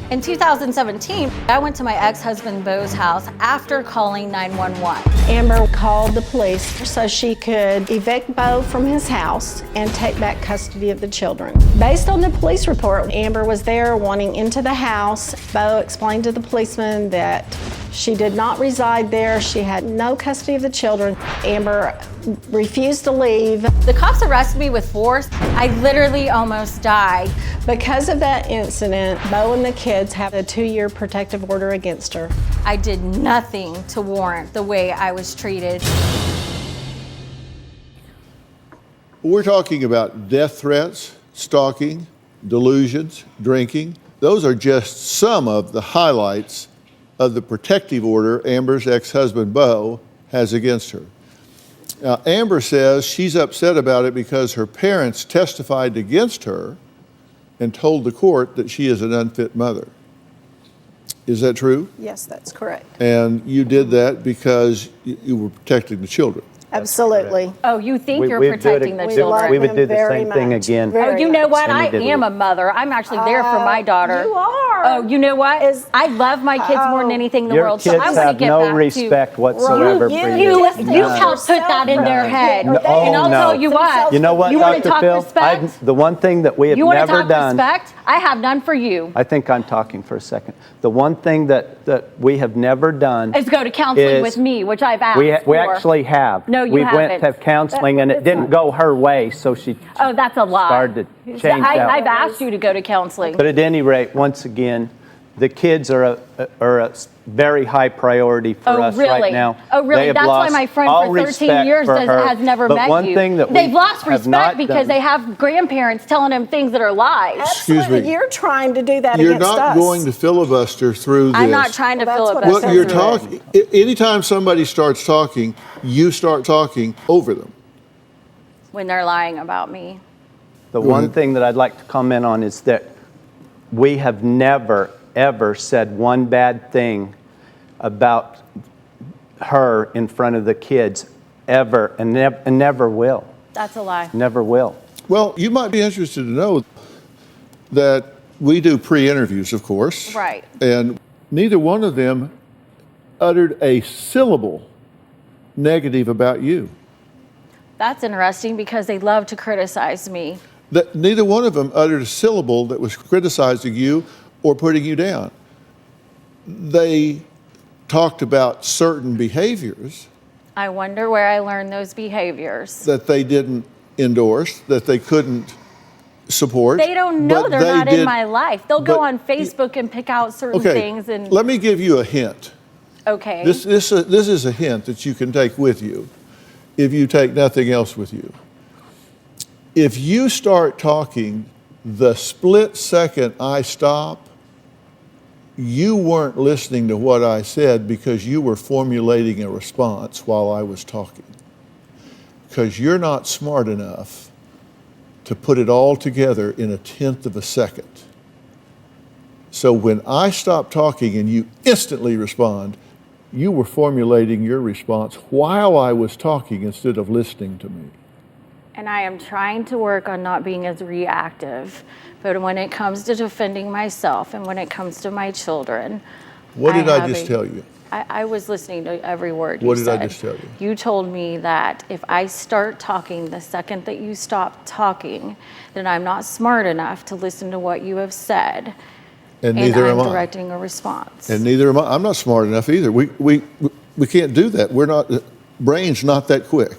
In 2017, I went to my ex-husband Beau's house after calling 911. Amber called the police so she could evict Beau from his house and take back custody of the children. Based on the police report, Amber was there wanting into the house. Beau explained to the policeman that she did not reside there. She had no custody of the children. Amber refused to leave. The cops arrested me with force. I literally almost died. Because of that incident, Beau and the kids have a 2-year protective order against her. I did nothing to warrant the way I was treated. We're talking about death threats, stalking, delusions, drinking. Those are just some of the highlights of the protective order Amber's ex-husband Beau has against her. Now, Amber says she's upset about it because her parents testified against her and told the court that she is an unfit mother. Is that true? Yes, that's correct. And you did that because you were protecting the children. Absolutely. Oh, you think you're protecting the children? We would do the same thing again. Oh, you know what? I am a mother. I'm actually there for my daughter. You are. Oh, you know what? I love my kids more than anything in the world. Your kids have no respect whatsoever for you. You helped put that in their head. No, and I'll tell you what. You know what, you want to Dr. talk Phil? respect? The one thing that we have you never want to talk done. Respect? I have none for you. I think I'm talking for a second. The one thing that we have never done is go to counseling with me, which I've asked we actually have. No, you we haven't. went to counseling and it didn't go her way, so she that's a lie. started to change that. I've asked you to go to counseling. But at any rate, once again, the kids are a very high priority for us right now. Oh, really? That's why my friend for 13 years has never met you. One thing that they've lost respect because they have grandparents telling them things that are lies. Excuse me. You're trying to do that You're against us. not going to filibuster through this. I'm not trying to filibuster. Well, you're talking. Anytime somebody starts talking, you start talking over them. When they're lying about me. The one thing that I'd like to comment on is that we have never, ever said one bad thing about her in front of the kids, ever, and never will. That's a lie. Never will. Well, you might be interested to know that we do pre-interviews, of course. Right. And neither one of them uttered a syllable negative about you. That's interesting because they love to criticize me. That neither one of them uttered a syllable that was criticizing you or putting you down. They talked about certain behaviors. I wonder where I learned those behaviors. That they didn't endorse, that they couldn't support. They don't know. They're not in my life. They'll go on Facebook and pick out certain things. And let me give you a hint. Okay. This is a hint that you can take with you if you take nothing else with you. If you start talking the split second I stop, you weren't listening to what I said because you were formulating a response while I was talking. Because you're not smart enough to put it all together in a tenth of a second. So when I stop talking and you instantly respond, you were formulating your response while I was talking instead of listening to me. And I am trying to work on not being as reactive. But when it comes to defending myself and when it comes to my children, what did I just tell you? I was listening to every word you said. What did I just tell you? You told me that if I start talking the second that you stop talking, then I'm not smart enough to listen to what you have said. And neither am I. I'm directing a response. And neither am I. I'm not smart enough either. We can't do that. We're not, brain's not that quick.